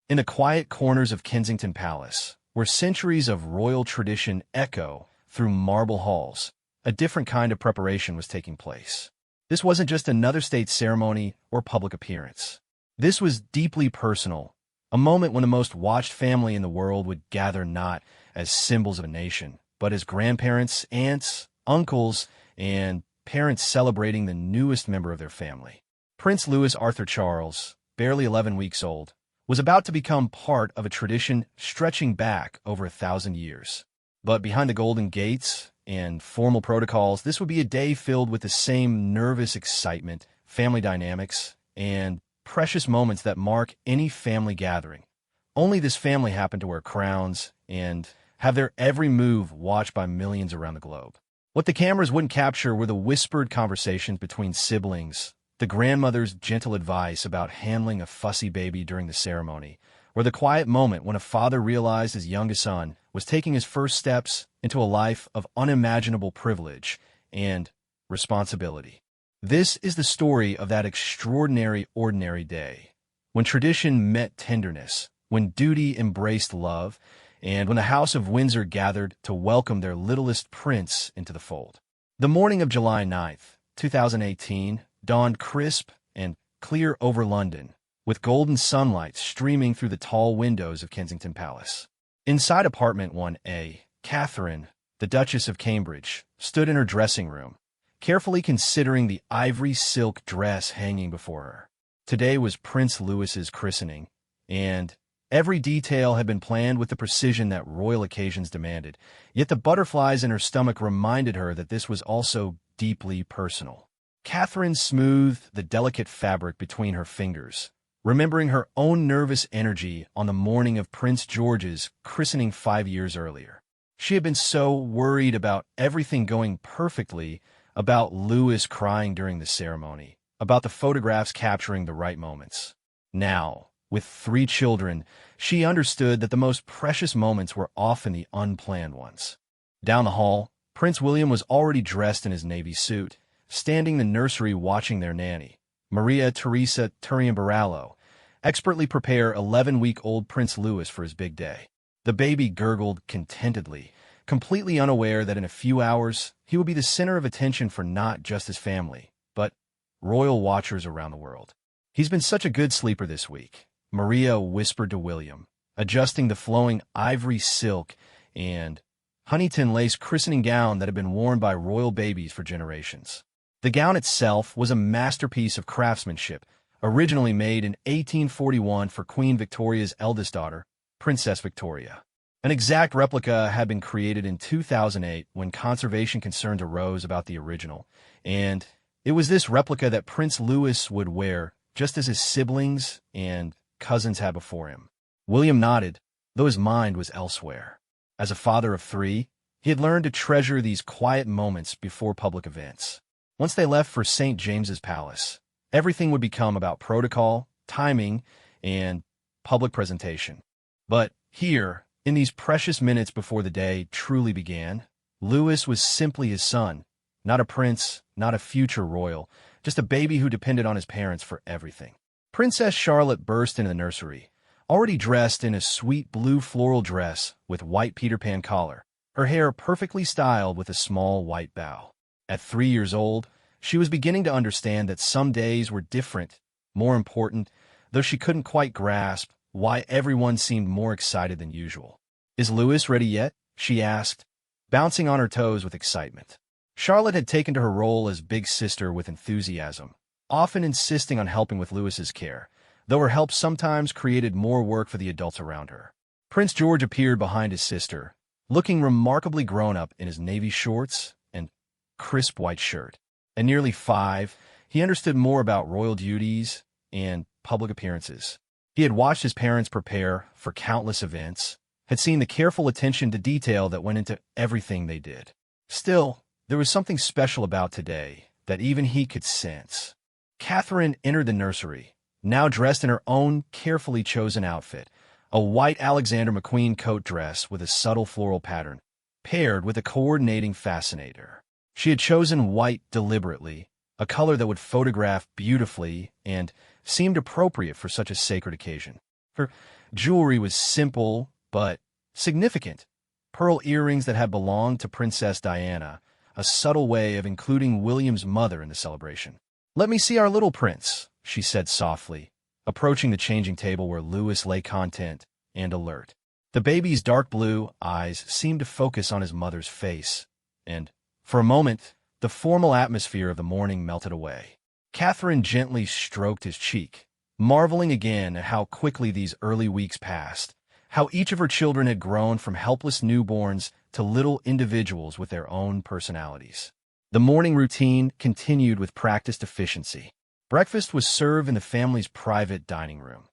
In the quiet corners of Kensington Palace, where centuries of royal tradition echo through marble halls, a different kind of preparation was taking place. This wasn't just another state ceremony or public appearance. This was deeply personal, a moment when the most watched family in the world would gather not as symbols of a nation, but as grandparents, aunts, uncles, and parents celebrating the newest member of their family. Prince Louis Arthur Charles, barely 11 weeks old, was about to become part of a tradition stretching back over 1,000 years. But behind the golden gates and formal protocols, this would be a day filled with the same nervous excitement, family dynamics, and precious moments that mark any family gathering. Only this family happened to wear crowns and have their every move watched by millions around the globe. What the cameras wouldn't capture were the whispered conversations between siblings, the grandmother's gentle advice about handling a fussy baby during the ceremony, or the quiet moment when a father realized his youngest son was taking his first steps into a life of unimaginable privilege and responsibility. This is the story of that extraordinary, ordinary day, when tradition met tenderness, when duty embraced love, and when the House of Windsor gathered to welcome their littlest prince into the fold. The morning of July 9th, 2018, dawned crisp and clear over London, with golden sunlight streaming through the tall windows of Kensington Palace. Inside apartment 1A, Catherine, the Duchess of Cambridge, stood in her dressing room, carefully considering the ivory silk dress hanging before her. Today was Prince Louis's christening, and every detail had been planned with the precision that royal occasions demanded, yet the butterflies in her stomach reminded her that this was also deeply personal. Catherine smoothed the delicate fabric between her fingers, remembering her own nervous energy on the morning of Prince George's christening 5 years earlier. She had been so worried about everything going perfectly, about Louis crying during the ceremony, about the photographs capturing the right moments. Now, with 3 children, she understood that the most precious moments were often the unplanned ones. Down the hall, Prince William was already dressed in his navy suit, standing in the nursery watching their nanny, Maria Teresa Turriambarallo, expertly prepare 11-week-old Prince Louis for his big day. The baby gurgled contentedly, completely unaware that in a few hours he would be the center of attention for not just his family, but royal watchers around the world. "He's been such a good sleeper this week," Maria whispered to William, adjusting the flowing ivory silk and Huntington lace christening gown that had been worn by royal babies for generations. The gown itself was a masterpiece of craftsmanship, originally made in 1841 for Queen Victoria's eldest daughter, Princess Victoria. An exact replica had been created in 2008 when conservation concerns arose about the original, and it was this replica that Prince Louis would wear, just as his siblings and cousins had before him. William nodded, though his mind was elsewhere. As a father of 3, he had learned to treasure these quiet moments before public events. Once they left for St. James's Palace, everything would become about protocol, timing, and public presentation. But here, in these precious minutes before the day truly began, Louis was simply his son, not a prince, not a future royal, just a baby who depended on his parents for everything. Princess Charlotte burst into the nursery, already dressed in a sweet blue floral dress with white Peter Pan collar, her hair perfectly styled with a small white bow. At 3 years old, she was beginning to understand that some days were different, more important, though she couldn't quite grasp why everyone seemed more excited than usual. "Is Louis ready yet?" she asked, bouncing on her toes with excitement. Charlotte had taken to her role as big sister with enthusiasm, often insisting on helping with Louis's care, though her help sometimes created more work for the adults around her. Prince George appeared behind his sister, looking remarkably grown-up in his navy shorts and crisp white shirt. At nearly 5, he understood more about royal duties and public appearances. He had watched his parents prepare for countless events, had seen the careful attention to detail that went into everything they did. Still, there was something special about today that even he could sense. Catherine entered the nursery, now dressed in her own carefully chosen outfit, a white Alexander McQueen coat dress with a subtle floral pattern, paired with a coordinating fascinator. She had chosen white deliberately, a color that would photograph beautifully and seemed appropriate for such a sacred occasion. Her Jewelry was simple, but significant. Pearl earrings that had belonged to Princess Diana, a subtle way of including William's mother in the celebration. "Let me see our little prince," she said softly, approaching the changing table where Louis lay content and alert. The baby's dark blue eyes seemed to focus on his mother's face, and, for a moment, the formal atmosphere of the morning melted away. Catherine gently stroked his cheek, marveling again at how quickly these early weeks passed, how each of her children had grown from helpless newborns to little individuals with their own personalities. The morning routine continued with practiced efficiency. Breakfast was served in the family's private dining room.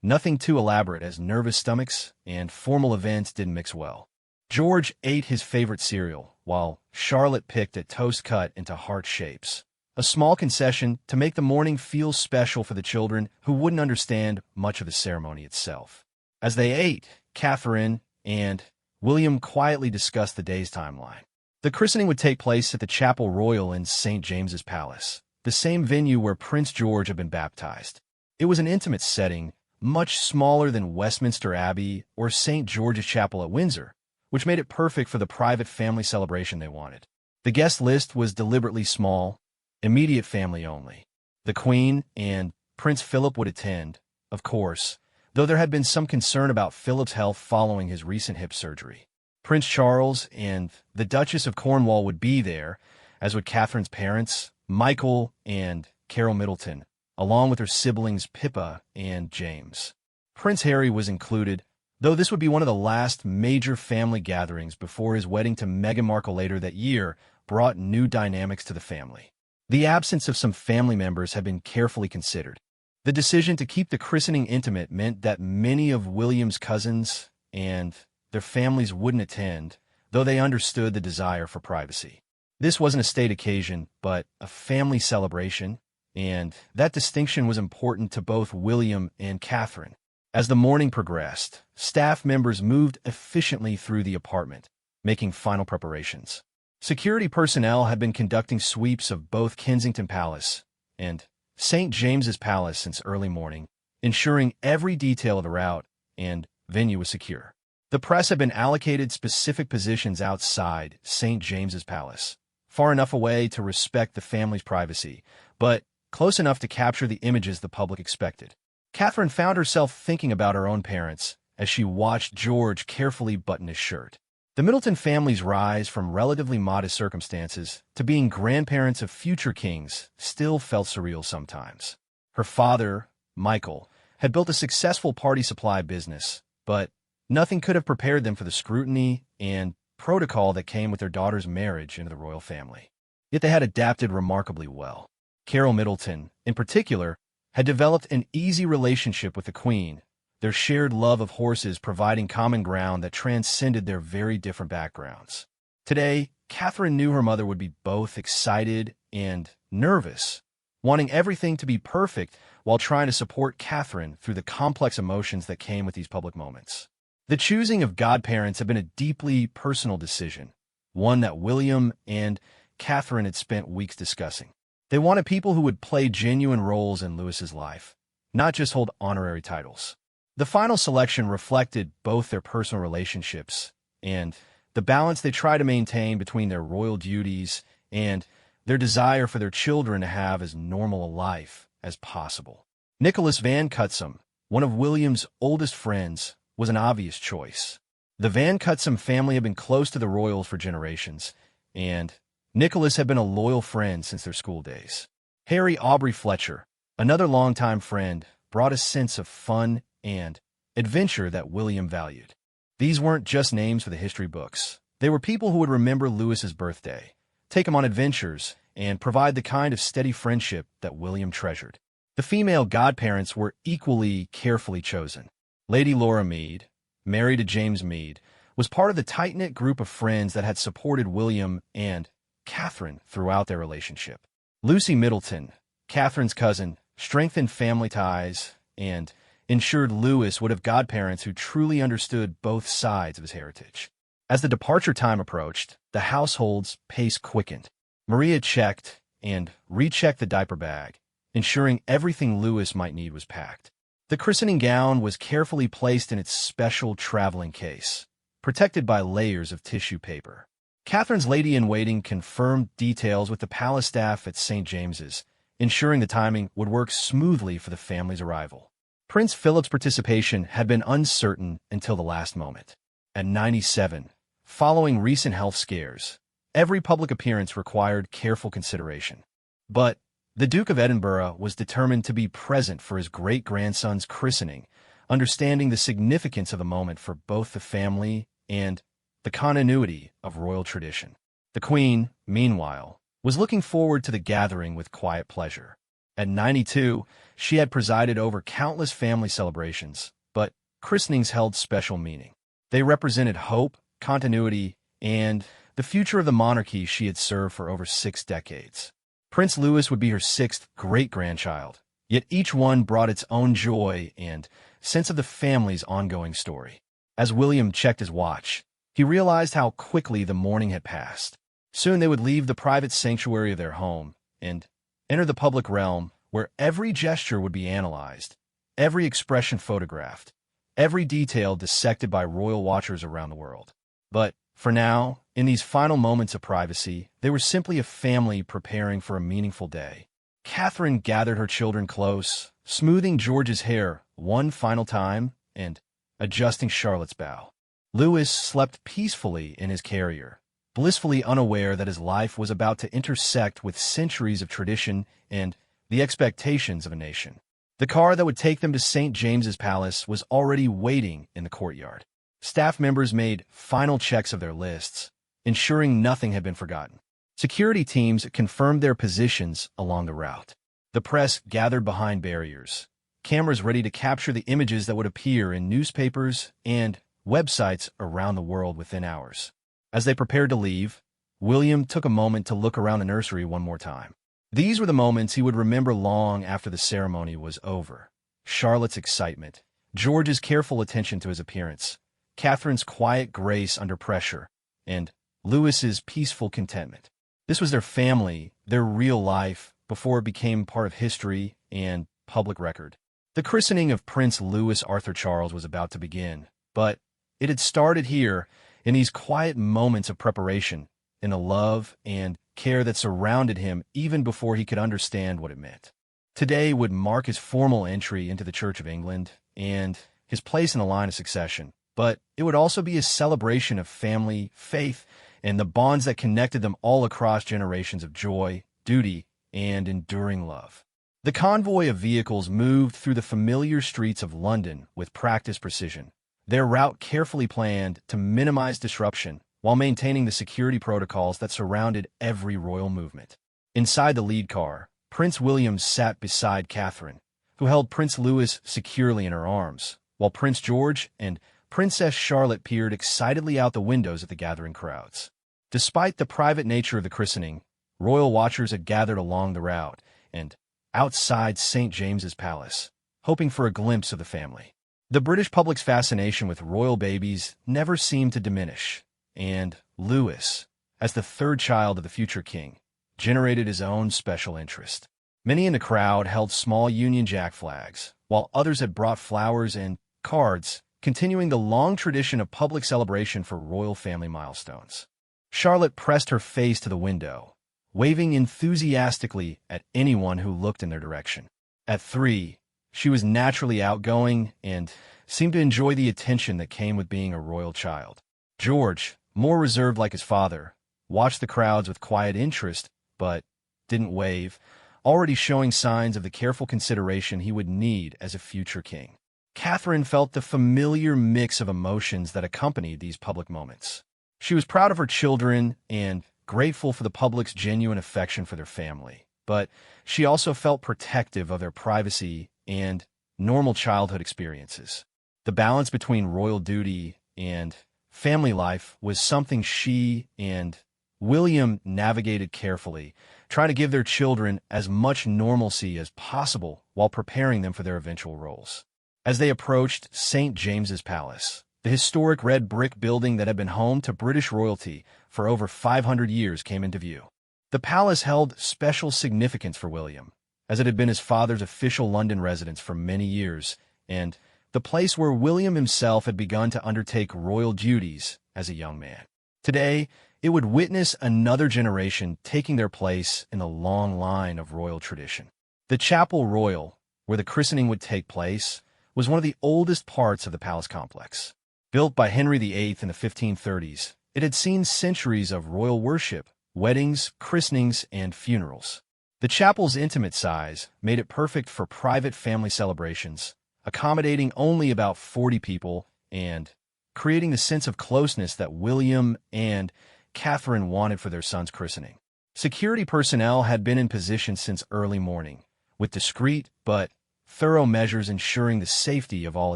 Nothing too elaborate, as nervous stomachs and formal events didn't mix well. George ate his favorite cereal, while Charlotte picked at toast cut into heart shapes, a small concession to make the morning feel special for the children who wouldn't understand much of the ceremony itself. As they ate, Catherine and William quietly discussed the day's timeline. The christening would take place at the Chapel Royal in St. James's Palace, the same venue where Prince George had been baptized. It was an intimate setting, much smaller than Westminster Abbey or St. George's Chapel at Windsor, which made it perfect for the private family celebration they wanted. The guest list was deliberately small, immediate family only. The Queen and Prince Philip would attend, of course, though there had been some concern about Philip's health following his recent hip surgery. Prince Charles and the Duchess of Cornwall would be there, as would Catherine's parents, Michael and Carol Middleton, along with her siblings Pippa and James. Prince Harry was included, though this would be one of the last major family gatherings before his wedding to Meghan Markle later that year brought new dynamics to the family. The absence of some family members had been carefully considered. The decision to keep the christening intimate meant that many of William's cousins and their families wouldn't attend, though they understood the desire for privacy. This wasn't a state occasion, but a family celebration, and that distinction was important to both William and Catherine. As the morning progressed, staff members moved efficiently through the apartment, making final preparations. Security personnel had been conducting sweeps of both Kensington Palace and St. James's Palace since early morning, ensuring every detail of the route and venue was secure. The press had been allocated specific positions outside St. James's Palace, far enough away to respect the family's privacy, but close enough to capture the images the public expected. Catherine found herself thinking about her own parents as she watched George carefully button his shirt. The Middleton family's rise from relatively modest circumstances to being grandparents of future kings still felt surreal sometimes. Her father, Michael, had built a successful party supply business, but nothing could have prepared them for the scrutiny and protocol that came with their daughter's marriage into the royal family. Yet they had adapted remarkably well. Carol Middleton, in particular, had developed an easy relationship with the Queen, their shared love of horses providing common ground that transcended their very different backgrounds. Today, Catherine knew her mother would be both excited and nervous, wanting everything to be perfect while trying to support Catherine through the complex emotions that came with these public moments. The choosing of godparents had been a deeply personal decision, one that William and Catherine had spent weeks discussing. They wanted people who would play genuine roles in Louis's life, not just hold honorary titles. The final selection reflected both their personal relationships and the balance they tried to maintain between their royal duties and their desire for their children to have as normal a life as possible. Nicholas Van Cutsum, one of William's oldest friends, was an obvious choice. The Van Cutsum family had been close to the royals for generations, and Nicholas had been a loyal friend since their school days. Harry Aubrey Fletcher, another longtime friend, brought a sense of fun and adventure that William valued. These weren't just names for the history books. They were people who would remember Louis's birthday, take him on adventures, and provide the kind of steady friendship that William treasured. The female godparents were equally carefully chosen. Lady Laura Mead, married to James Mead, was part of the tight-knit group of friends that had supported William and Catherine throughout their relationship. Lucy Middleton, Catherine's cousin, strengthened family ties and ensured Louis would have godparents who truly understood both sides of his heritage. As the departure time approached, the household's pace quickened. Maria checked and rechecked the diaper bag, ensuring everything Louis might need was packed. The christening gown was carefully placed in its special traveling case, protected by layers of tissue paper. Catherine's lady-in-waiting confirmed details with the palace staff at St. James's, ensuring the timing would work smoothly for the family's arrival. Prince Philip's participation had been uncertain until the last moment. At 97, following recent health scares, every public appearance required careful consideration. But the Duke of Edinburgh was determined to be present for his great-grandson's christening, understanding the significance of the moment for both the family and the continuity of royal tradition. The Queen, meanwhile, was looking forward to the gathering with quiet pleasure. At 92, she had presided over countless family celebrations, but christenings held special meaning. They represented hope, continuity, and the future of the monarchy she had served for over 6 decades. Prince Louis would be her 6th great-grandchild, yet each one brought its own joy and sense of the family's ongoing story. As William checked his watch, he realized how quickly the morning had passed. Soon they would leave the private sanctuary of their home and enter the public realm, where every gesture would be analyzed, every expression photographed, every detail dissected by royal watchers around the world. But for now, in these final moments of privacy, they were simply a family preparing for a meaningful day. Catherine gathered her children close, smoothing George's hair one final time and adjusting Charlotte's bow. Louis slept peacefully in his carrier, blissfully unaware that his life was about to intersect with centuries of tradition and the expectations of a nation. The car that would take them to St. James's Palace was already waiting in the courtyard. Staff members made final checks of their lists, ensuring nothing had been forgotten. Security teams confirmed their positions along the route. The press gathered behind barriers, cameras ready to capture the images that would appear in newspapers and websites around the world within hours. As they prepared to leave, William took a moment to look around the nursery one more time. These were the moments he would remember long after the ceremony was over. Charlotte's excitement, George's careful attention to his appearance, Catherine's quiet grace under pressure, and Louis's peaceful contentment. This was their family, their real life, before it became part of history and public record. The christening of Prince Louis Arthur Charles was about to begin, but it had started here, in these quiet moments of preparation, in the love and care that surrounded him even before he could understand what it meant. Today would mark his formal entry into the Church of England and his place in the line of succession, but it would also be a celebration of family, faith, and the bonds that connected them all across generations of joy, duty, and enduring love. The convoy of vehicles moved through the familiar streets of London with practiced precision, their route carefully planned to minimize disruption while maintaining the security protocols that surrounded every royal movement. Inside the lead car, Prince William sat beside Catherine, who held Prince Louis securely in her arms, while Prince George and Princess Charlotte peered excitedly out the windows at the gathering crowds. Despite the private nature of the christening, royal watchers had gathered along the route and outside St. James's Palace, hoping for a glimpse of the family. The British public's fascination with royal babies never seemed to diminish, and Louis, as the 3rd child of the future king, generated his own special interest. Many in the crowd held small Union Jack flags, while others had brought flowers and cards, continuing the long tradition of public celebration for royal family milestones. Charlotte pressed her face to the window, waving enthusiastically at anyone who looked in their direction. At 3, she was naturally outgoing and seemed to enjoy the attention that came with being a royal child. George, more reserved like his father, watched the crowds with quiet interest, but didn't wave, already showing signs of the careful consideration he would need as a future king. Catherine felt the familiar mix of emotions that accompanied these public moments. She was proud of her children and grateful for the public's genuine affection for their family, but she also felt protective of their privacy and normal childhood experiences. The balance between royal duty and family life was something she and William navigated carefully, trying to give their children as much normalcy as possible while preparing them for their eventual roles. As they approached St. James's Palace, the historic red brick building that had been home to British royalty for over 500 years came into view. The palace held special significance for William, as it had been his father's official London residence for many years, and the place where William himself had begun to undertake royal duties as a young man. Today, it would witness another generation taking their place in the long line of royal tradition. The Chapel Royal, where the christening would take place, was one of the oldest parts of the palace complex. Built by Henry VIII in the 1530s, it had seen centuries of royal worship, weddings, christenings, and funerals. The chapel's intimate size made it perfect for private family celebrations, accommodating only about 40 people and creating the sense of closeness that William and Catherine wanted for their son's christening. Security personnel had been in position since early morning, with discreet but thorough measures ensuring the safety of all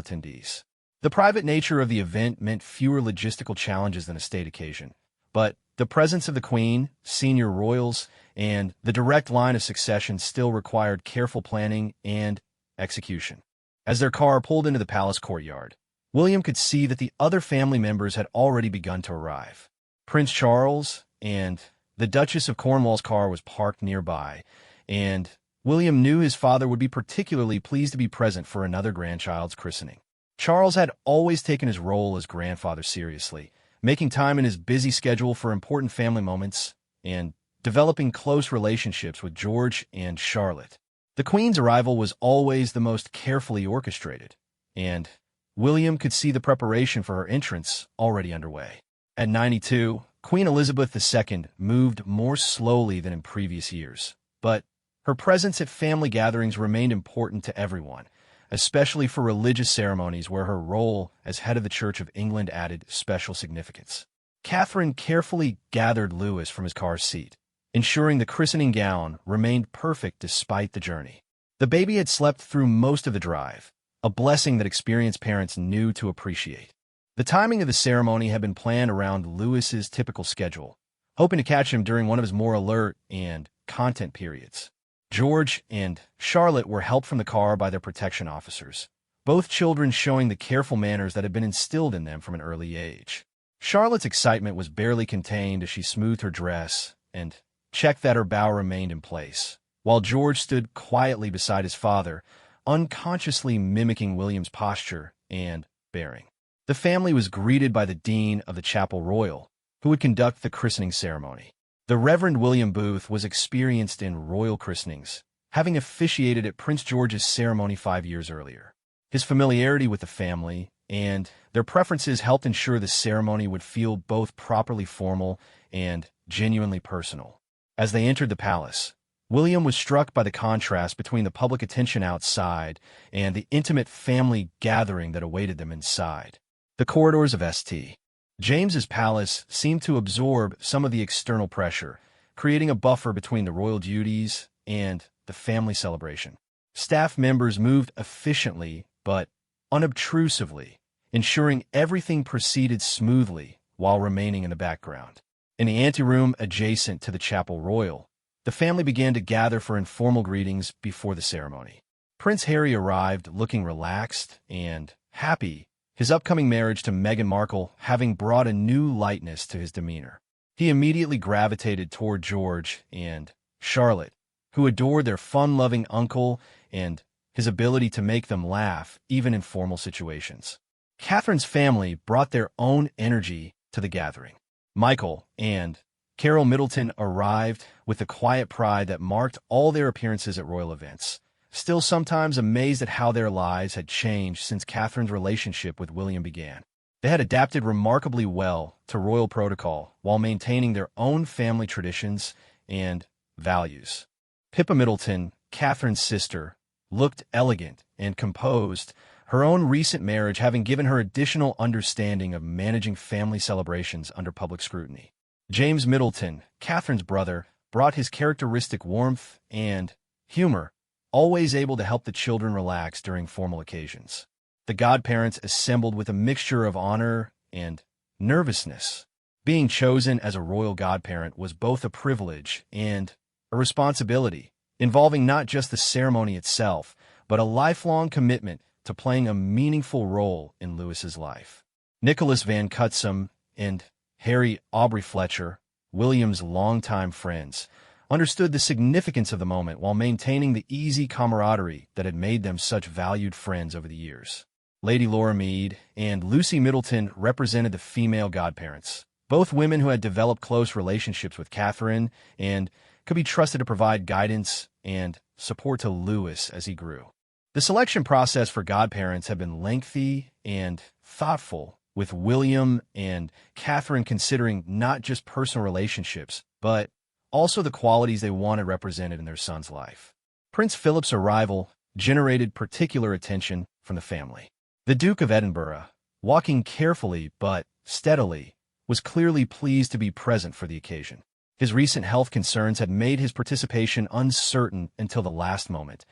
attendees. The private nature of the event meant fewer logistical challenges than a state occasion, but the presence of the Queen, senior royals, and the direct line of succession still required careful planning and execution. As their car pulled into the palace courtyard, William could see that the other family members had already begun to arrive. Prince Charles and the Duchess of Cornwall's car was parked nearby, and William knew his father would be particularly pleased to be present for another grandchild's christening. Charles had always taken his role as grandfather seriously, making time in his busy schedule for important family moments and developing close relationships with George and Charlotte. The Queen's arrival was always the most carefully orchestrated, and William could see the preparation for her entrance already underway. At 92, Queen Elizabeth II moved more slowly than in previous years, but her presence at family gatherings remained important to everyone, especially for religious ceremonies where her role as head of the Church of England added special significance. Catherine carefully gathered Louis from his car's seat, ensuring the christening gown remained perfect despite the journey. The baby had slept through most of the drive, a blessing that experienced parents knew to appreciate. The timing of the ceremony had been planned around Louis's typical schedule, hoping to catch him during one of his more alert and content periods. George and Charlotte were helped from the car by their protection officers, both children showing the careful manners that had been instilled in them from an early age. Charlotte's excitement was barely contained as she smoothed her dress and checked that her bow remained in place, while George stood quietly beside his father, unconsciously mimicking William's posture and bearing. The family was greeted by the Dean of the Chapel Royal, who would conduct the christening ceremony. The Reverend William Booth was experienced in royal christenings, having officiated at Prince George's ceremony 5 years earlier. His familiarity with the family and their preferences helped ensure the ceremony would feel both properly formal and genuinely personal. As they entered the palace, William was struck by the contrast between the public attention outside and the intimate family gathering that awaited them inside. The corridors of St. James's Palace seemed to absorb some of the external pressure, creating a buffer between the royal duties and the family celebration. Staff members moved efficiently but unobtrusively, ensuring everything proceeded smoothly while remaining in the background. In the anteroom adjacent to the Chapel Royal, the family began to gather for informal greetings before the ceremony. Prince Harry arrived looking relaxed and happy, his upcoming marriage to Meghan Markle having brought a new lightness to his demeanor. He immediately gravitated toward George and Charlotte, who adored their fun-loving uncle and his ability to make them laugh even in formal situations. Catherine's family brought their own energy to the gathering. Michael and Carol Middleton arrived with the quiet pride that marked all their appearances at royal events, still sometimes amazed at how their lives had changed since Catherine's relationship with William began. They had adapted remarkably well to royal protocol while maintaining their own family traditions and values. Pippa Middleton, Catherine's sister, looked elegant and composed, her own recent marriage having given her additional understanding of managing family celebrations under public scrutiny. James Middleton, Catherine's brother, brought his characteristic warmth and humor, always able to help the children relax during formal occasions. The godparents assembled with a mixture of honor and nervousness. Being chosen as a royal godparent was both a privilege and a responsibility, involving not just the ceremony itself, but a lifelong commitment to playing a meaningful role in Louis's life. Nicholas Van Cutsum and Harry Aubrey Fletcher, William's longtime friends, understood the significance of the moment while maintaining the easy camaraderie that had made them such valued friends over the years. Lady Laura Mead and Lucy Middleton represented the female godparents, both women who had developed close relationships with Catherine and could be trusted to provide guidance and support to Louis as he grew. The selection process for godparents had been lengthy and thoughtful, with William and Catherine considering not just personal relationships, but also the qualities they wanted represented in their son's life. Prince Philip's arrival generated particular attention from the family. The Duke of Edinburgh, walking carefully but steadily, was clearly pleased to be present for the occasion. His recent health concerns had made his participation uncertain until the last moment,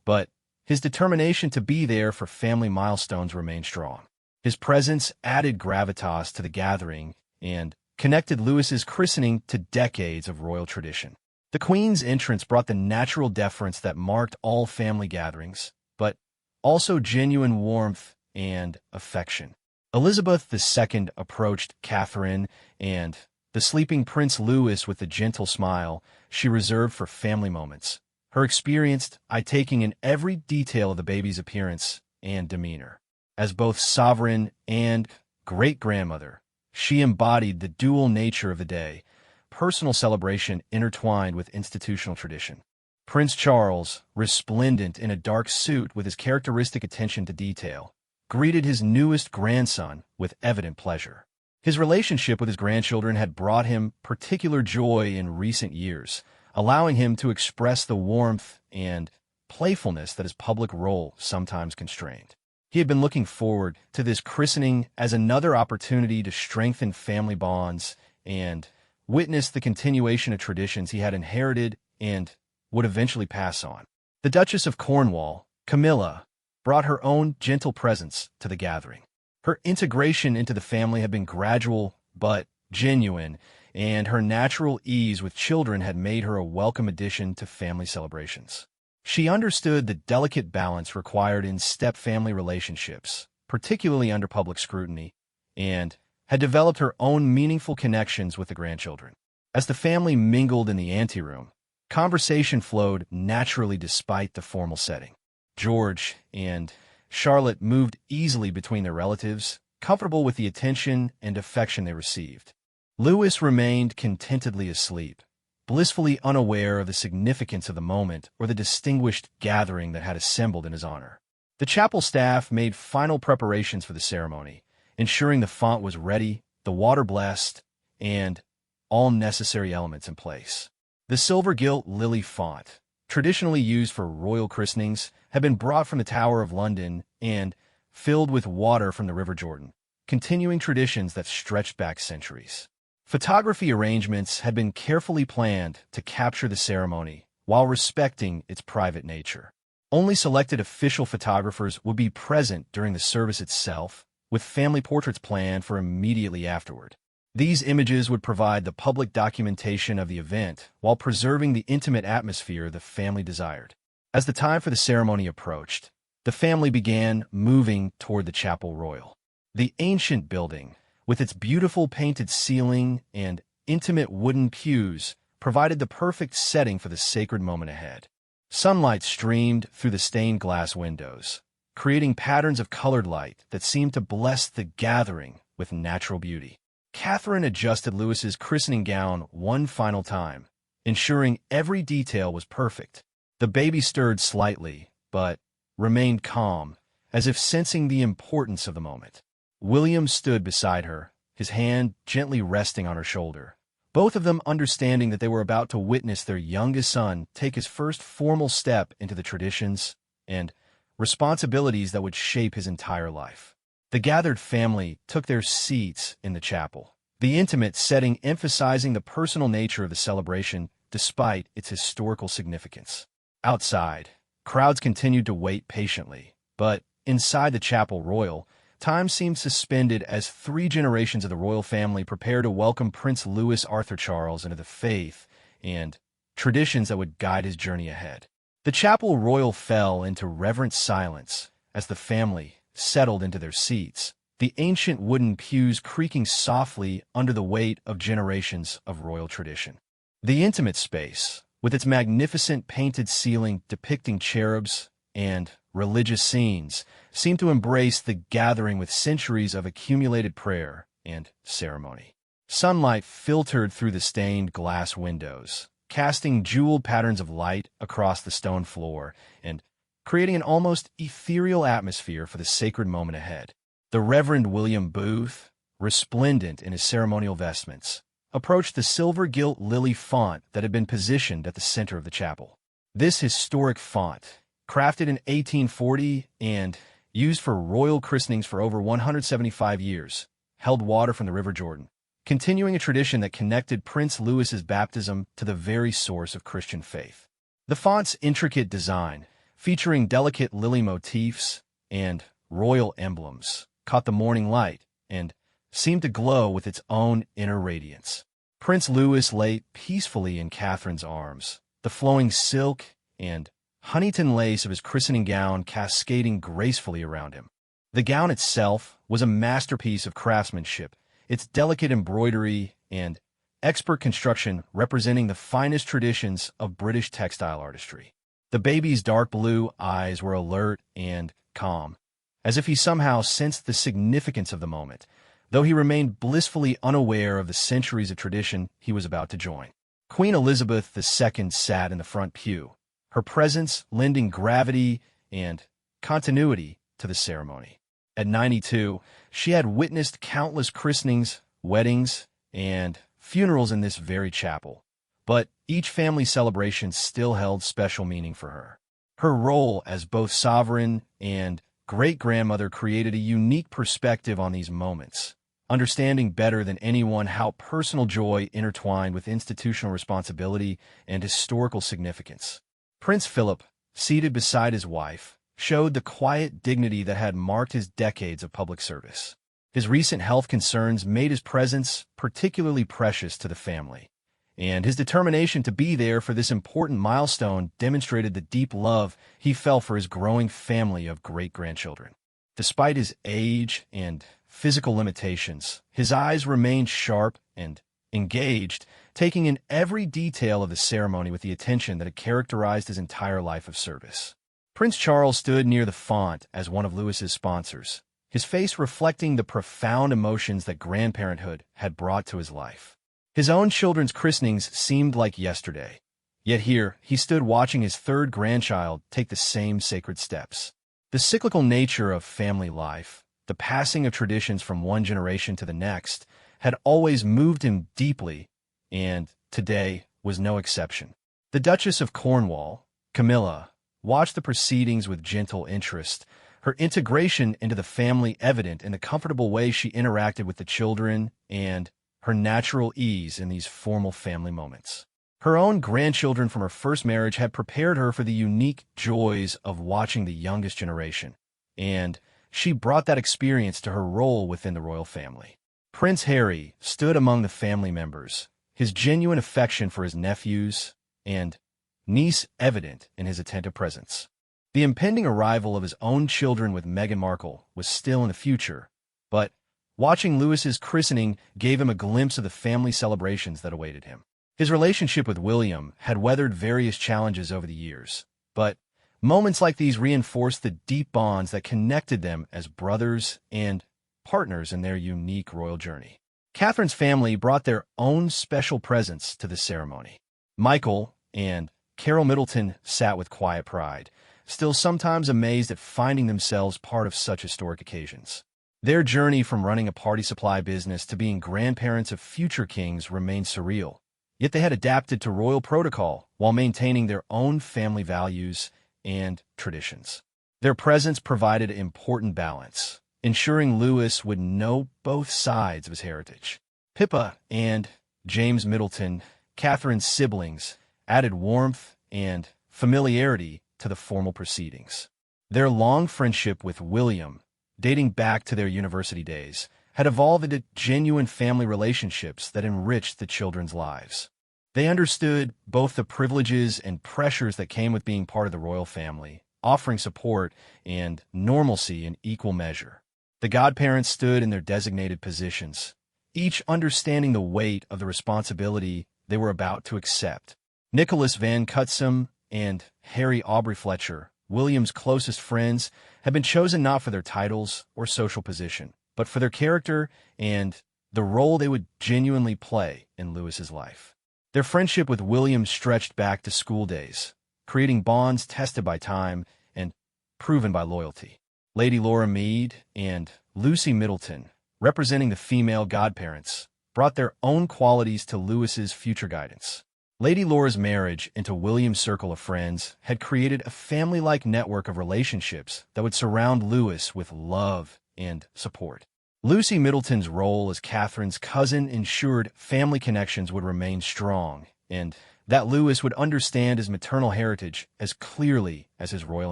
but his determination to be there for family milestones remained strong. His presence added gravitas to the gathering and connected Louis's christening to decades of royal tradition. The Queen's entrance brought the natural deference that marked all family gatherings, but also genuine warmth and affection. Elizabeth II approached Catherine and the sleeping Prince Louis with the gentle smile she reserved for family moments, her experienced eye taking in every detail of the baby's appearance and demeanor. As both sovereign and great-grandmother, she embodied the dual nature of the day, personal celebration intertwined with institutional tradition. Prince Charles, resplendent in a dark suit with his characteristic attention to detail, greeted his newest grandson with evident pleasure. His relationship with his grandchildren had brought him particular joy in recent years, allowing him to express the warmth and playfulness that his public role sometimes constrained. He had been looking forward to this christening as another opportunity to strengthen family bonds and witness the continuation of traditions he had inherited and would eventually pass on. The Duchess of Cornwall, Camilla, brought her own gentle presence to the gathering. Her integration into the family had been gradual but genuine, and her natural ease with children had made her a welcome addition to family celebrations. She understood the delicate balance required in step-family relationships, particularly under public scrutiny, and had developed her own meaningful connections with the grandchildren. As the family mingled in the anteroom, conversation flowed naturally despite the formal setting. George and Charlotte moved easily between their relatives, comfortable with the attention and affection they received. Louis remained contentedly asleep, blissfully unaware of the significance of the moment or the distinguished gathering that had assembled in his honor. The chapel staff made final preparations for the ceremony, ensuring the font was ready, the water blessed, and all necessary elements in place. The silver-gilt lily font, traditionally used for royal christenings, had been brought from the Tower of London and filled with water from the River Jordan, continuing traditions that stretched back centuries. Photography arrangements had been carefully planned to capture the ceremony while respecting its private nature. Only selected official photographers would be present during the service itself, with family portraits planned for immediately afterward. These images would provide the public documentation of the event while preserving the intimate atmosphere the family desired. As the time for the ceremony approached, the family began moving toward the Chapel Royal. The ancient building, with its beautiful painted ceiling and intimate wooden pews, provided the perfect setting for the sacred moment ahead. Sunlight streamed through the stained glass windows, creating patterns of colored light that seemed to bless the gathering with natural beauty. Catherine adjusted Louis's christening gown one final time, ensuring every detail was perfect. The baby stirred slightly, but remained calm, as if sensing the importance of the moment. William stood beside her, his hand gently resting on her shoulder, both of them understanding that they were about to witness their youngest son take his first formal step into the traditions and responsibilities that would shape his entire life. The gathered family took their seats in the chapel, the intimate setting emphasizing the personal nature of the celebration despite its historical significance. Outside, crowds continued to wait patiently, but inside the Chapel Royal, time seemed suspended as 3 generations of the royal family prepared to welcome Prince Louis Arthur Charles into the faith and traditions that would guide his journey ahead. The Chapel Royal fell into reverent silence as the family settled into their seats, the ancient wooden pews creaking softly under the weight of generations of royal tradition. The intimate space, with its magnificent painted ceiling depicting cherubs and religious scenes, seemed to embrace the gathering with centuries of accumulated prayer and ceremony. Sunlight filtered through the stained glass windows, casting jeweled patterns of light across the stone floor and creating an almost ethereal atmosphere for the sacred moment ahead. The Reverend William Booth, resplendent in his ceremonial vestments, approached the silver-gilt lily font that had been positioned at the center of the chapel. This historic font, crafted in 1840 and used for royal christenings for over 175 years, held water from the River Jordan, continuing a tradition that connected Prince Louis's baptism to the very source of Christian faith. The font's intricate design, featuring delicate lily motifs and royal emblems, caught the morning light and seemed to glow with its own inner radiance. Prince Louis lay peacefully in Catherine's arms, the flowing silk and Huntington lace of his christening gown cascading gracefully around him. The gown itself was a masterpiece of craftsmanship, its delicate embroidery and expert construction representing the finest traditions of British textile artistry. The baby's dark blue eyes were alert and calm, as if he somehow sensed the significance of the moment, though he remained blissfully unaware of the centuries of tradition he was about to join. Queen Elizabeth II sat in the front pew, her presence lending gravity and continuity to the ceremony. At 92, she had witnessed countless christenings, weddings, and funerals in this very chapel, but each family celebration still held special meaning for her. Her role as both sovereign and great-grandmother created a unique perspective on these moments, understanding better than anyone how personal joy intertwined with institutional responsibility and historical significance. Prince Philip, seated beside his wife, showed the quiet dignity that had marked his decades of public service. His recent health concerns made his presence particularly precious to the family, and his determination to be there for this important milestone demonstrated the deep love he felt for his growing family of great-grandchildren. Despite his age and physical limitations, his eyes remained sharp and engaged, taking in every detail of the ceremony with the attention that had characterized his entire life of service. Prince Charles stood near the font as one of Louis's sponsors, his face reflecting the profound emotions that grandparenthood had brought to his life. His own children's christenings seemed like yesterday, yet here he stood watching his third grandchild take the same sacred steps. The cyclical nature of family life, the passing of traditions from one generation to the next, had always moved him deeply, and today was no exception. The Duchess of Cornwall, Camilla, watched the proceedings with gentle interest, her integration into the family evident in the comfortable way she interacted with the children and her natural ease in these formal family moments. Her own grandchildren from her first marriage had prepared her for the unique joys of watching the youngest generation, and she brought that experience to her role within the royal family. Prince Harry stood among the family members, his genuine affection for his nephews and niece evident in his attentive presence. The impending arrival of his own children with Meghan Markle was still in the future, but watching Louis's christening gave him a glimpse of the family celebrations that awaited him. His relationship with William had weathered various challenges over the years, but moments like these reinforced the deep bonds that connected them as brothers and partners in their unique royal journey. Catherine's family brought their own special presents to the ceremony. Michael and Carol Middleton sat with quiet pride, still sometimes amazed at finding themselves part of such historic occasions. Their journey from running a party supply business to being grandparents of future kings remained surreal, yet they had adapted to royal protocol while maintaining their own family values and traditions. Their presence provided important balance, ensuring Louis would know both sides of his heritage. Pippa and James Middleton, Catherine's siblings, added warmth and familiarity to the formal proceedings. Their long friendship with William, dating back to their university days, had evolved into genuine family relationships that enriched the children's lives. They understood both the privileges and pressures that came with being part of the royal family, offering support and normalcy in equal measure. The godparents stood in their designated positions, each understanding the weight of the responsibility they were about to accept. Nicholas Van Cutsem and Harry Aubrey Fletcher, William's closest friends, had been chosen not for their titles or social position, but for their character and the role they would genuinely play in Lewis's life. Their friendship with William stretched back to school days, creating bonds tested by time and proven by loyalty. Lady Laura Mead and Lucy Middleton, representing the female godparents, brought their own qualities to Lewis's future guidance. Lady Laura's marriage into William's circle of friends had created a family-like network of relationships that would surround Lewis with love and support. Lucy Middleton's role as Catherine's cousin ensured family connections would remain strong, and that Lewis would understand his maternal heritage as clearly as his royal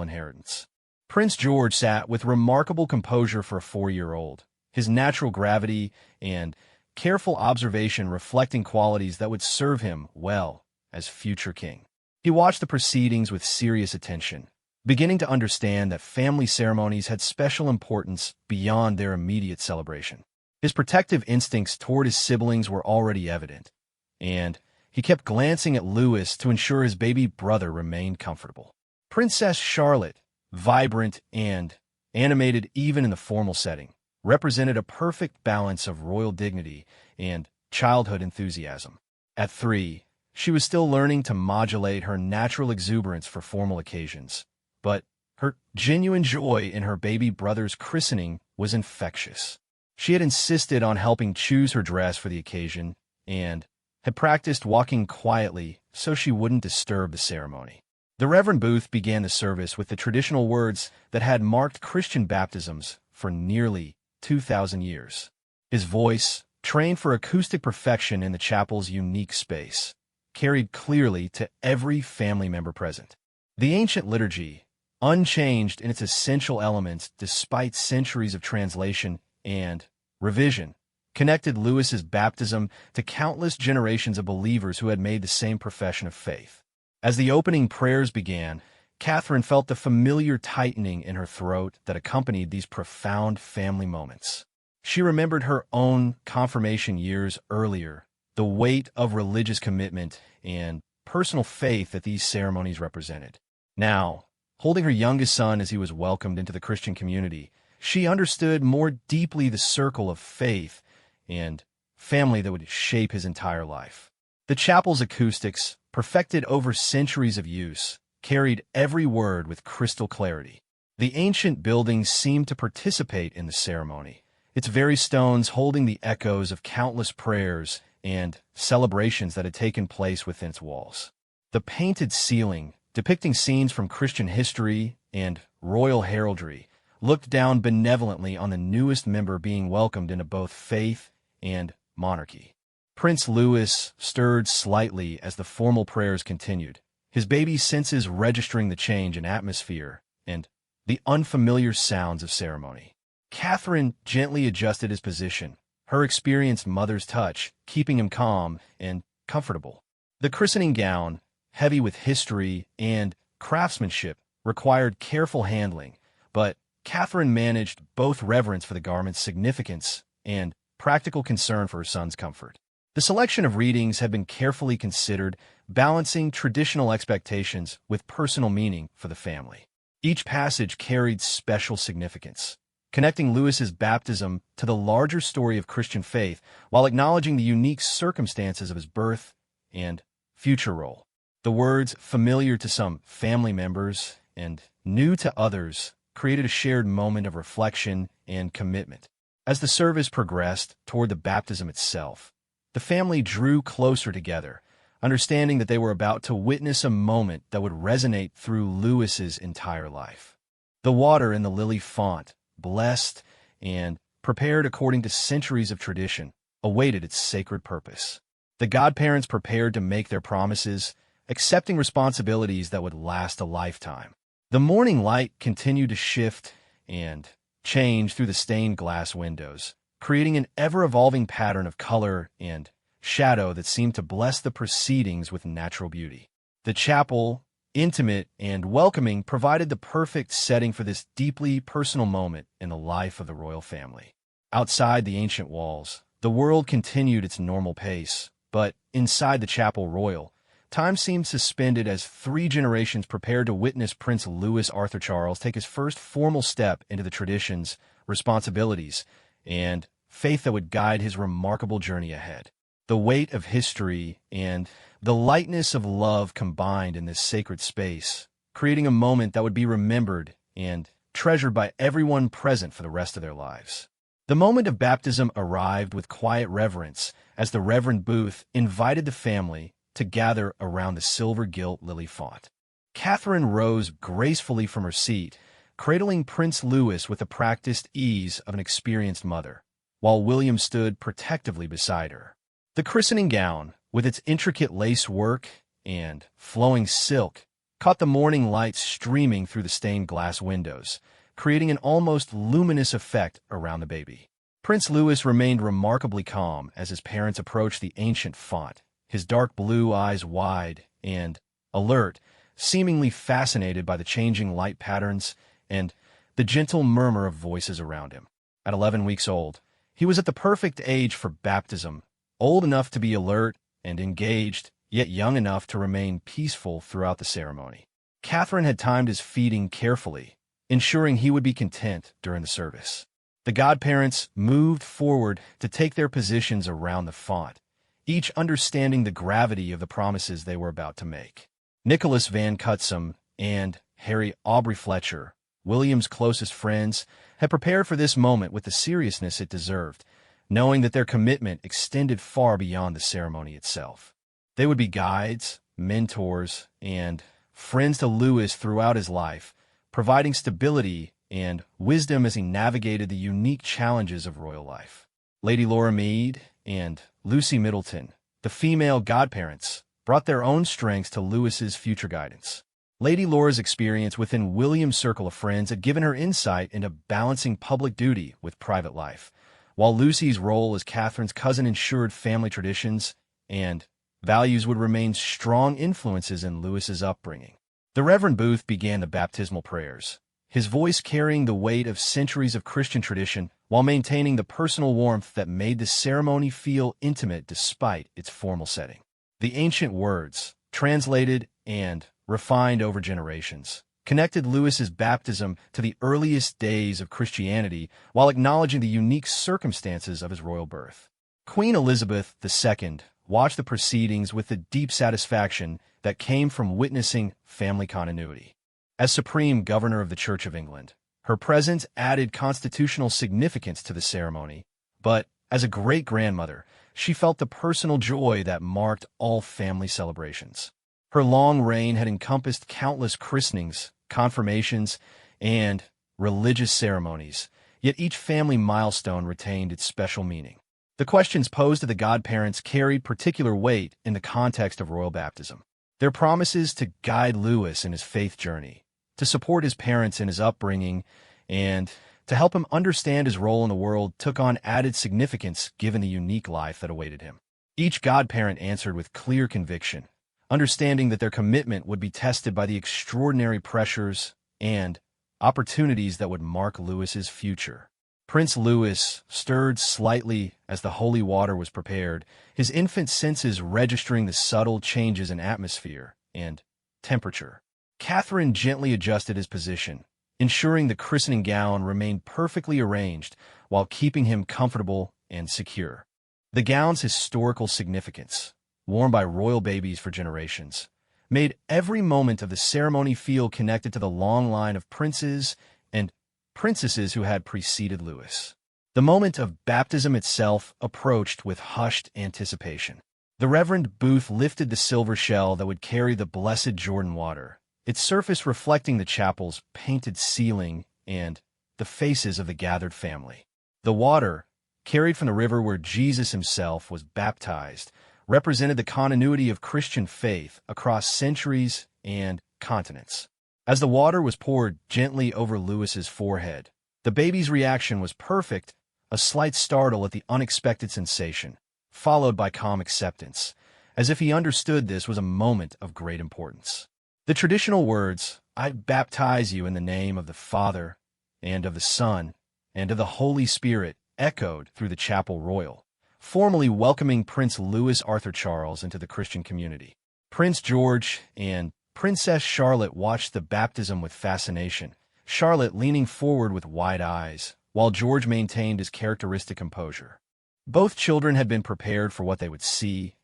inheritance. Prince George sat with remarkable composure for a 4-year-old, his natural gravity and careful observation reflecting qualities that would serve him well as future king. He watched the proceedings with serious attention, beginning to understand that family ceremonies had special importance beyond their immediate celebration. His protective instincts toward his siblings were already evident, and he kept glancing at Lewis to ensure his baby brother remained comfortable. Princess Charlotte, vibrant and animated even in the formal setting, represented a perfect balance of royal dignity and childhood enthusiasm. At 3, she was still learning to modulate her natural exuberance for formal occasions, but her genuine joy in her baby brother's christening was infectious. She had insisted on helping choose her dress for the occasion and had practiced walking quietly so she wouldn't disturb the ceremony. The Reverend Booth began the service with the traditional words that had marked Christian baptisms for nearly 2,000 years. His voice, trained for acoustic perfection in the chapel's unique space, carried clearly to every family member present. The ancient liturgy, unchanged in its essential elements despite centuries of translation and revision, connected Lewis's baptism to countless generations of believers who had made the same profession of faith. As the opening prayers began, Catherine felt the familiar tightening in her throat that accompanied these profound family moments. She remembered her own confirmation years earlier, the weight of religious commitment and personal faith that these ceremonies represented. Now, holding her youngest son as he was welcomed into the Christian community, she understood more deeply the circle of faith and family that would shape his entire life. The chapel's acoustics, perfected over centuries of use, carried every word with crystal clarity. The ancient building seemed to participate in the ceremony, its very stones holding the echoes of countless prayers and celebrations that had taken place within its walls. The painted ceiling, depicting scenes from Christian history and royal heraldry, looked down benevolently on the newest member being welcomed into both faith and monarchy. Prince Louis stirred slightly as the formal prayers continued, his baby's senses registering the change in atmosphere and the unfamiliar sounds of ceremony. Catherine gently adjusted his position, her experienced mother's touch keeping him calm and comfortable. The christening gown, heavy with history and craftsmanship, required careful handling, but Catherine managed both reverence for the garment's significance and practical concern for her son's comfort. The selection of readings had been carefully considered, balancing traditional expectations with personal meaning for the family. Each passage carried special significance, connecting Lewis's baptism to the larger story of Christian faith while acknowledging the unique circumstances of his birth and future role. The words, familiar to some family members and new to others, created a shared moment of reflection and commitment. As the service progressed toward the baptism itself, the family drew closer together, understanding that they were about to witness a moment that would resonate through Lewis's entire life. The water in the lily font, blessed and prepared according to centuries of tradition, awaited its sacred purpose. The godparents prepared to make their promises, accepting responsibilities that would last a lifetime. The morning light continued to shift and change through the stained glass windows, creating an ever-evolving pattern of color and shadow that seemed to bless the proceedings with natural beauty. The chapel, intimate and welcoming, provided the perfect setting for this deeply personal moment in the life of the royal family. Outside the ancient walls, the world continued its normal pace, but inside the chapel royal, time seemed suspended as 3 generations prepared to witness Prince Louis Arthur Charles take his first formal step into the traditions, responsibilities, and faith that would guide his remarkable journey ahead. The weight of history and the lightness of love combined in this sacred space, creating a moment that would be remembered and treasured by everyone present for the rest of their lives. The moment of baptism arrived with quiet reverence as the Reverend Booth invited the family to gather around the silver-gilt lily font. Catherine rose gracefully from her seat, cradling Prince Louis with the practiced ease of an experienced mother, while William stood protectively beside her. The christening gown, with its intricate lace work and flowing silk, caught the morning light streaming through the stained glass windows, creating an almost luminous effect around the baby. Prince Louis remained remarkably calm as his parents approached the ancient font, his dark blue eyes wide and alert, seemingly fascinated by the changing light patterns and the gentle murmur of voices around him. At 11 weeks old, he was at the perfect age for baptism, old enough to be alert and engaged, yet young enough to remain peaceful throughout the ceremony. Catherine had timed his feeding carefully, ensuring he would be content during the service. The godparents moved forward to take their positions around the font, each understanding the gravity of the promises they were about to make. Nicholas Van Cutsum and Harry Aubrey Fletcher, William's closest friends, had prepared for this moment with the seriousness it deserved, knowing that their commitment extended far beyond the ceremony itself. They would be guides, mentors, and friends to Louis throughout his life, providing stability and wisdom as he navigated the unique challenges of royal life. Lady Laura Mead and Lucy Middleton, the female godparents, brought their own strengths to Louis's future guidance. Lady Laura's experience within William's circle of friends had given her insight into balancing public duty with private life, while Lucy's role as Catherine's cousin ensured family traditions and values would remain strong influences in Louis's upbringing. The Reverend Booth began the baptismal prayers, his voice carrying the weight of centuries of Christian tradition while maintaining the personal warmth that made the ceremony feel intimate despite its formal setting. The ancient words, translated and refined over generations, connected Louis's baptism to the earliest days of Christianity while acknowledging the unique circumstances of his royal birth. Queen Elizabeth II watched the proceedings with the deep satisfaction that came from witnessing family continuity. As Supreme Governor of the Church of England, her presence added constitutional significance to the ceremony, but as a great-grandmother, she felt the personal joy that marked all family celebrations. Her long reign had encompassed countless christenings, confirmations, and religious ceremonies, yet each family milestone retained its special meaning. The questions posed to the godparents carried particular weight in the context of royal baptism. Their promises to guide Louis in his faith journey, to support his parents in his upbringing, and to help him understand his role in the world took on added significance given the unique life that awaited him. Each godparent answered with clear conviction, understanding that their commitment would be tested by the extraordinary pressures and opportunities that would mark Louis's future. Prince Louis stirred slightly as the holy water was prepared, his infant senses registering the subtle changes in atmosphere and temperature. Catherine gently adjusted his position, ensuring the christening gown remained perfectly arranged while keeping him comfortable and secure. The gown's historical significance, worn by royal babies for generations, made every moment of the ceremony feel connected to the long line of princes and princesses who had preceded Louis. The moment of baptism itself approached with hushed anticipation. The Reverend Booth lifted the silver shell that would carry the blessed Jordan water, its surface reflecting the chapel's painted ceiling and the faces of the gathered family. The water, carried from the river where Jesus himself was baptized, represented the continuity of Christian faith across centuries and continents. As the water was poured gently over Louis's forehead, the baby's reaction was perfect, a slight startle at the unexpected sensation, followed by calm acceptance, as if he understood this was a moment of great importance. The traditional words, "I baptize you in the name of the Father, and of the Son, and of the Holy Spirit," echoed through the chapel royal, formally welcoming Prince Louis Arthur Charles into the Christian community. Prince George and Princess Charlotte watched the baptism with fascination, Charlotte leaning forward with wide eyes, while George maintained his characteristic composure. Both children had been prepared for what they would see,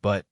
but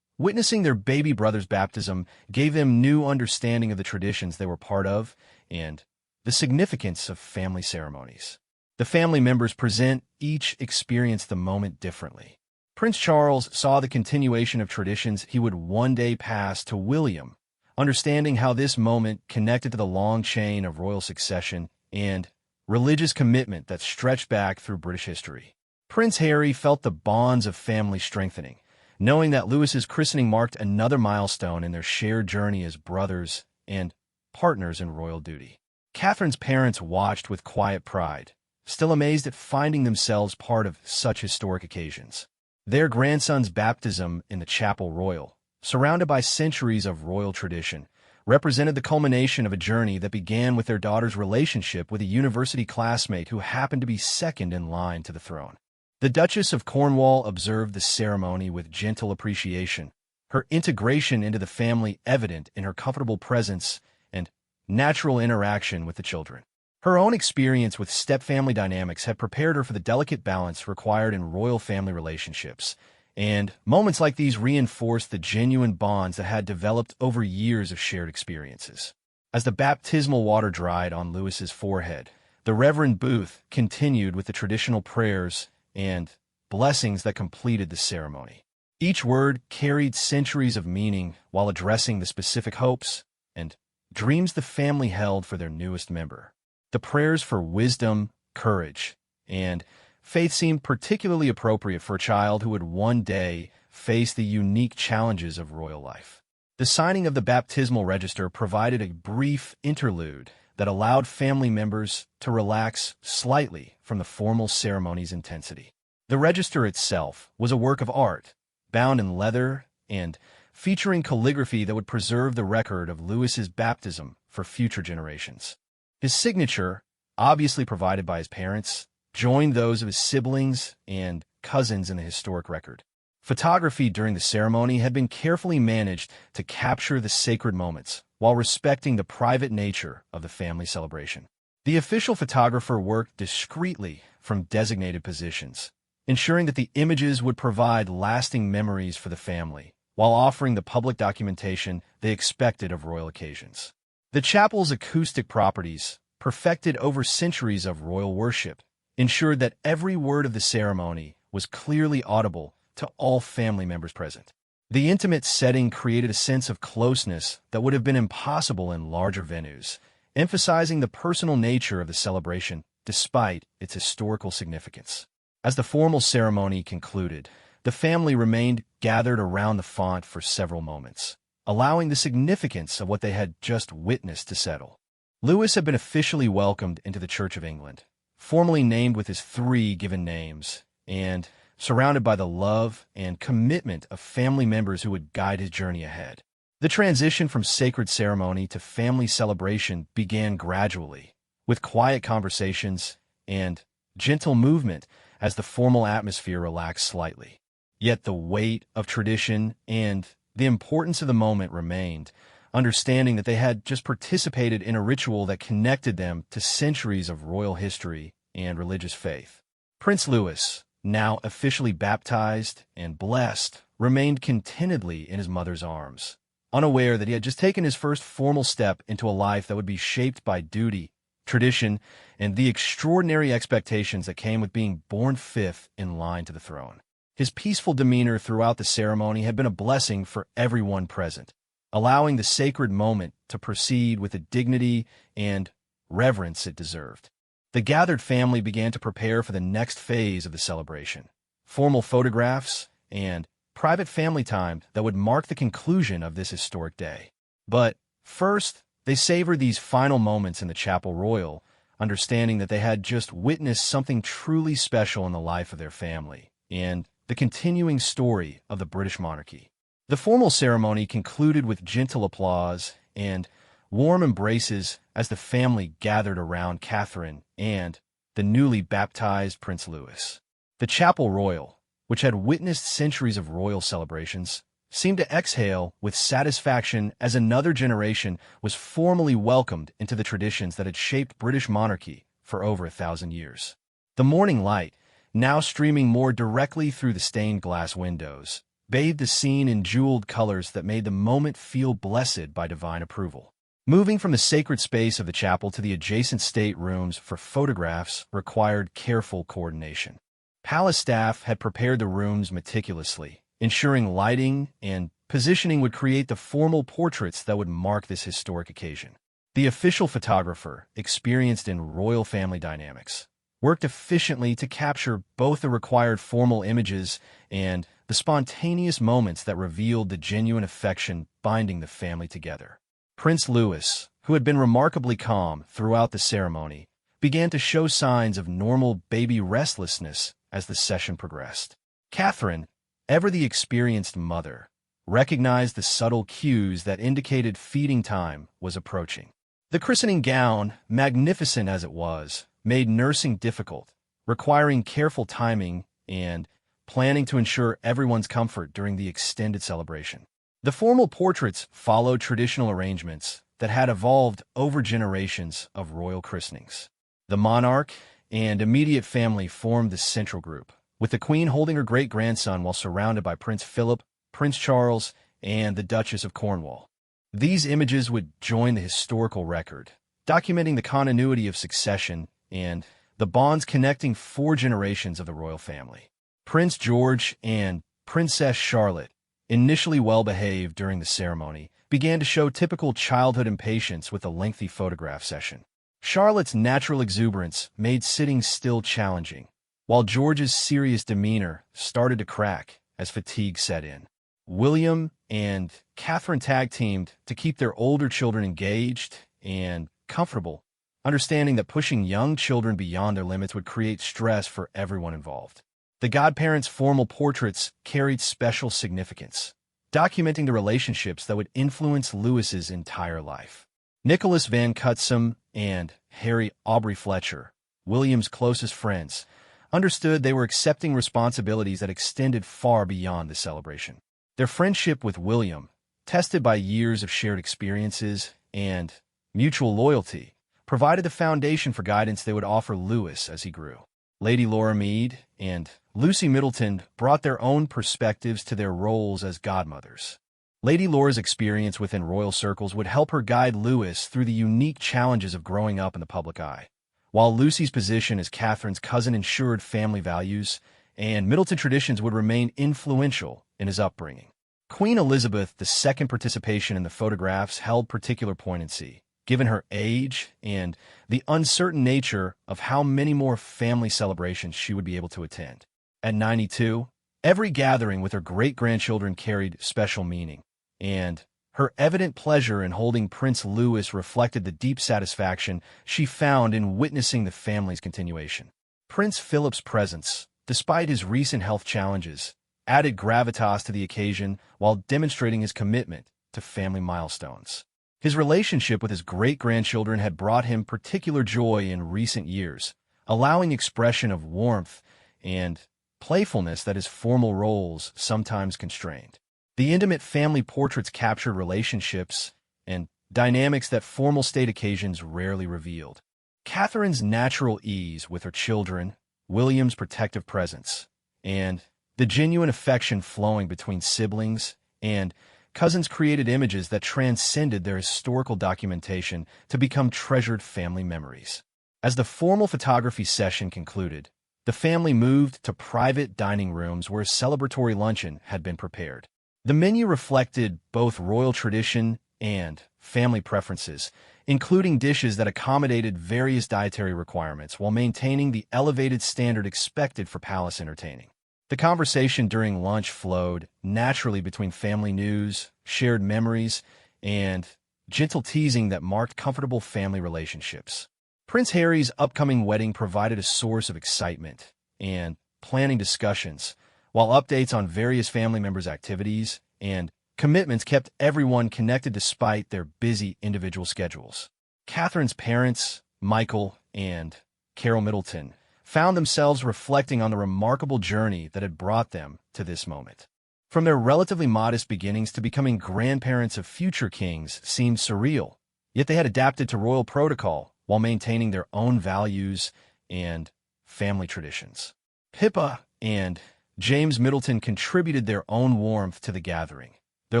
witnessing their baby brother's baptism gave them new understanding of the traditions they were part of and the significance of family ceremonies. The family members present each experienced the moment differently. Prince Charles saw the continuation of traditions he would one day pass to William, understanding how this moment connected to the long chain of royal succession and religious commitment that stretched back through British history. Prince Harry felt the bonds of family strengthening, knowing that Louis's christening marked another milestone in their shared journey as brothers and partners in royal duty. Catherine's parents watched with quiet pride, still amazed at finding themselves part of such historic occasions. Their grandson's baptism in the Chapel Royal, surrounded by centuries of royal tradition, represented the culmination of a journey that began with their daughter's relationship with a university classmate who happened to be second in line to the throne. The Duchess of Cornwall observed the ceremony with gentle appreciation, her integration into the family evident in her comfortable presence and natural interaction with the children. Her own experience with step-family dynamics had prepared her for the delicate balance required in royal family relationships, and moments like these reinforced the genuine bonds that had developed over years of shared experiences. As the baptismal water dried on Louis's forehead, the Reverend Booth continued with the traditional prayers and blessings that completed the ceremony. Each word carried centuries of meaning while addressing the specific hopes and dreams the family held for their newest member. The prayers for wisdom, courage, and faith seemed particularly appropriate for a child who would one day face the unique challenges of royal life. The signing of the baptismal register provided a brief interlude that allowed family members to relax slightly from the formal ceremony's intensity. The register itself was a work of art, bound in leather and featuring calligraphy that would preserve the record of Louis's baptism for future generations. His signature, obviously provided by his parents, joined those of his siblings and cousins in the historic record. Photography during the ceremony had been carefully managed to capture the sacred moments while respecting the private nature of the family celebration. The official photographer worked discreetly from designated positions, ensuring that the images would provide lasting memories for the family, while offering the public documentation they expected of royal occasions. The chapel's acoustic properties, perfected over centuries of royal worship, ensured that every word of the ceremony was clearly audible to all family members present. The intimate setting created a sense of closeness that would have been impossible in larger venues, emphasizing the personal nature of the celebration despite its historical significance. As the formal ceremony concluded, the family remained gathered around the font for several moments, allowing the significance of what they had just witnessed to settle. Louis had been officially welcomed into the Church of England, formally named with his 3 given names, and surrounded by the love and commitment of family members who would guide his journey ahead. The transition from sacred ceremony to family celebration began gradually, with quiet conversations and gentle movement as the formal atmosphere relaxed slightly. Yet the weight of tradition and the importance of the moment remained, understanding that they had just participated in a ritual that connected them to centuries of royal history and religious faith. Prince Louis, now officially baptized and blessed, remained contentedly in his mother's arms, unaware that he had just taken his first formal step into a life that would be shaped by duty, tradition, and the extraordinary expectations that came with being born 5th in line to the throne. His peaceful demeanor throughout the ceremony had been a blessing for everyone present, allowing the sacred moment to proceed with the dignity and reverence it deserved. The gathered family began to prepare for the next phase of the celebration, formal photographs and private family time that would mark the conclusion of this historic day. But first, they savored these final moments in the Chapel Royal, understanding that they had just witnessed something truly special in the life of their family and the continuing story of the British monarchy. The formal ceremony concluded with gentle applause and warm embraces as the family gathered around Catherine and the newly baptized Prince Louis. The Chapel Royal, which had witnessed centuries of royal celebrations, seemed to exhale with satisfaction as another generation was formally welcomed into the traditions that had shaped British monarchy for over 1,000 years. The morning light, now streaming more directly through the stained glass windows, bathed the scene in jeweled colors that made the moment feel blessed by divine approval. Moving from the sacred space of the chapel to the adjacent state rooms for photographs required careful coordination. Palace staff had prepared the rooms meticulously, ensuring lighting and positioning would create the formal portraits that would mark this historic occasion. The official photographer, experienced in royal family dynamics, worked efficiently to capture both the required formal images and the spontaneous moments that revealed the genuine affection binding the family together. Prince Louis, who had been remarkably calm throughout the ceremony, began to show signs of normal baby restlessness as the session progressed. Catherine, ever the experienced mother, recognized the subtle cues that indicated feeding time was approaching. The christening gown, magnificent as it was, made nursing difficult, requiring careful timing and planning to ensure everyone's comfort during the extended celebration. The formal portraits followed traditional arrangements that had evolved over generations of royal christenings. The monarch and immediate family formed the central group, with the Queen holding her great-grandson while surrounded by Prince Philip, Prince Charles, and the Duchess of Cornwall. These images would join the historical record, documenting the continuity of succession and the bonds connecting 4 generations of the royal family. Prince George and Princess Charlotte, initially well-behaved during the ceremony, began to show typical childhood impatience with a lengthy photograph session. Charlotte's natural exuberance made sitting still challenging, while George's serious demeanor started to crack as fatigue set in. William and Catherine tag-teamed to keep their older children engaged and comfortable, understanding that pushing young children beyond their limits would create stress for everyone involved. The godparents' formal portraits carried special significance, documenting the relationships that would influence Louis's entire life. Nicholas Van Cutsem and Harry Aubrey Fletcher, William's closest friends, understood they were accepting responsibilities that extended far beyond the celebration. Their friendship with William, tested by years of shared experiences and mutual loyalty, provided the foundation for guidance they would offer Louis as he grew. Lady Laura Mead and Lucy Middleton brought their own perspectives to their roles as godmothers. Lady Laura's experience within royal circles would help her guide Louis through the unique challenges of growing up in the public eye, while Lucy's position as Catherine's cousin ensured family values and Middleton traditions would remain influential in his upbringing. Queen Elizabeth II's participation in the photographs held particular poignancy, given her age and the uncertain nature of how many more family celebrations she would be able to attend. At 92, every gathering with her great-grandchildren carried special meaning, and her evident pleasure in holding Prince Louis reflected the deep satisfaction she found in witnessing the family's continuation. Prince Philip's presence, despite his recent health challenges, added gravitas to the occasion while demonstrating his commitment to family milestones. His relationship with his great-grandchildren had brought him particular joy in recent years, allowing expression of warmth and playfulness that his formal roles sometimes constrained. The intimate family portraits captured relationships and dynamics that formal state occasions rarely revealed. Catherine's natural ease with her children, William's protective presence, and the genuine affection flowing between siblings and cousins created images that transcended their historical documentation to become treasured family memories. As the formal photography session concluded, the family moved to private dining rooms where a celebratory luncheon had been prepared. The menu reflected both royal tradition and family preferences, including dishes that accommodated various dietary requirements while maintaining the elevated standard expected for palace entertaining. The conversation during lunch flowed naturally between family news, shared memories, and gentle teasing that marked comfortable family relationships. Prince Harry's upcoming wedding provided a source of excitement and planning discussions, while updates on various family members' activities and commitments kept everyone connected despite their busy individual schedules. Catherine's parents, Michael and Carol Middleton, found themselves reflecting on the remarkable journey that had brought them to this moment. From their relatively modest beginnings to becoming grandparents of future kings seemed surreal, yet they had adapted to royal protocol while maintaining their own values and family traditions. Pippa and James Middleton contributed their own warmth to the gathering, their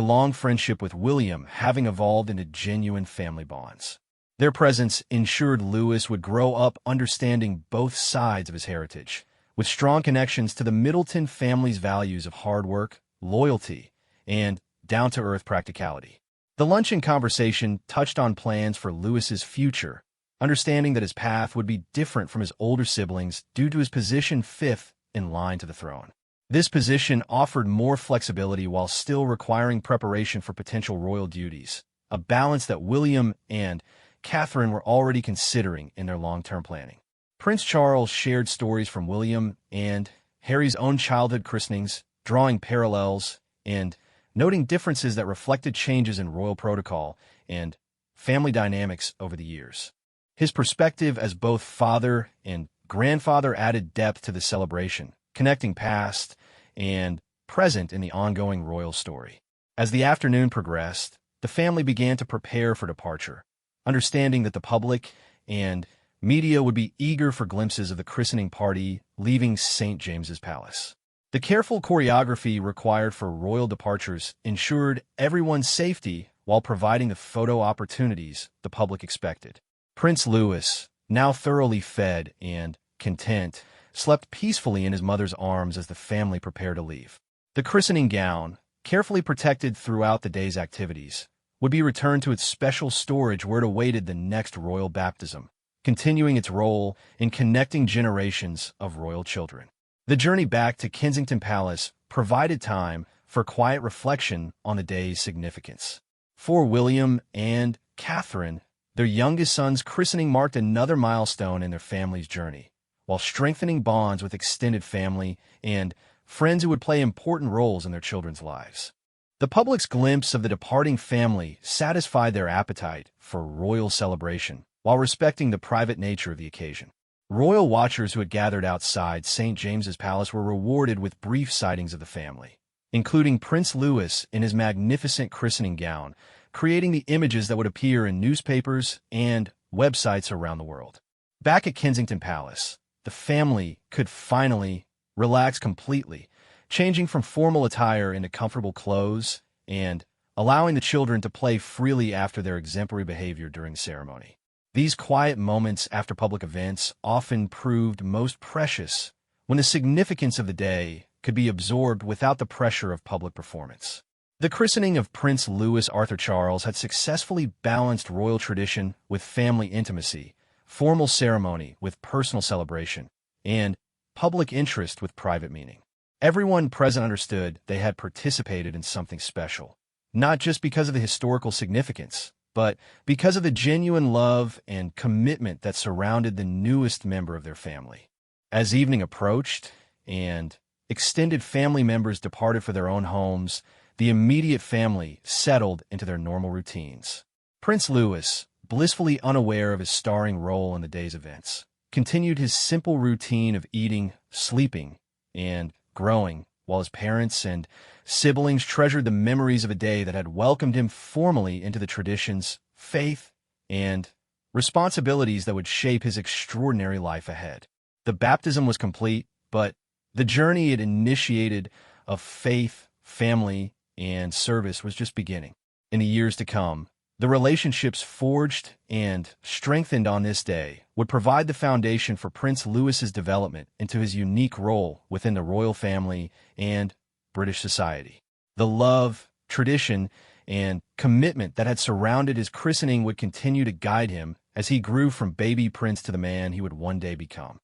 long friendship with William having evolved into genuine family bonds. Their presence ensured Louis would grow up understanding both sides of his heritage, with strong connections to the Middleton family's values of hard work, loyalty, and down-to-earth practicality. The luncheon conversation touched on plans for Louis's future, understanding that his path would be different from his older siblings due to his position fifth in line to the throne. This position offered more flexibility while still requiring preparation for potential royal duties, a balance that William and Catherine were already considering in their long-term planning. Prince Charles shared stories from William and Harry's own childhood christenings, drawing parallels and noting differences that reflected changes in royal protocol and family dynamics over the years. His perspective as both father and grandfather added depth to the celebration, connecting past and present in the ongoing royal story. As the afternoon progressed, the family began to prepare for departure, understanding that the public and media would be eager for glimpses of the christening party leaving St. James's Palace. The careful choreography required for royal departures ensured everyone's safety while providing the photo opportunities the public expected. Prince Louis, now thoroughly fed and content, slept peacefully in his mother's arms as the family prepared to leave. The christening gown, carefully protected throughout the day's activities, would be returned to its special storage where it awaited the next royal baptism, continuing its role in connecting generations of royal children. The journey back to Kensington Palace provided time for quiet reflection on the day's significance. For William and Catherine, their youngest son's christening marked another milestone in their family's journey, while strengthening bonds with extended family and friends who would play important roles in their children's lives. The public's glimpse of the departing family satisfied their appetite for royal celebration, while respecting the private nature of the occasion. Royal watchers who had gathered outside St. James's Palace were rewarded with brief sightings of the family, including Prince Louis in his magnificent christening gown, creating the images that would appear in newspapers and websites around the world. Back at Kensington Palace, the family could finally relax completely, changing from formal attire into comfortable clothes and allowing the children to play freely after their exemplary behavior during the ceremony. These quiet moments after public events often proved most precious when the significance of the day could be absorbed without the pressure of public performance. The christening of Prince Louis Arthur Charles had successfully balanced royal tradition with family intimacy, formal ceremony with personal celebration, and public interest with private meaning. Everyone present understood they had participated in something special, not just because of the historical significance, but because of the genuine love and commitment that surrounded the newest member of their family. As evening approached and extended family members departed for their own homes, the immediate family settled into their normal routines. Prince Louis, blissfully unaware of his starring role in the day's events, continued his simple routine of eating, sleeping, and growing, while his parents and siblings treasured the memories of a day that had welcomed him formally into the traditions, faith, and responsibilities that would shape his extraordinary life ahead. The baptism was complete, but the journey it initiated of faith, family, and service was just beginning. In the years to come, the relationships forged and strengthened on this day would provide the foundation for Prince Louis's development into his unique role within the royal family and British society. The love, tradition, and commitment that had surrounded his christening would continue to guide him as he grew from baby prince to the man he would one day become.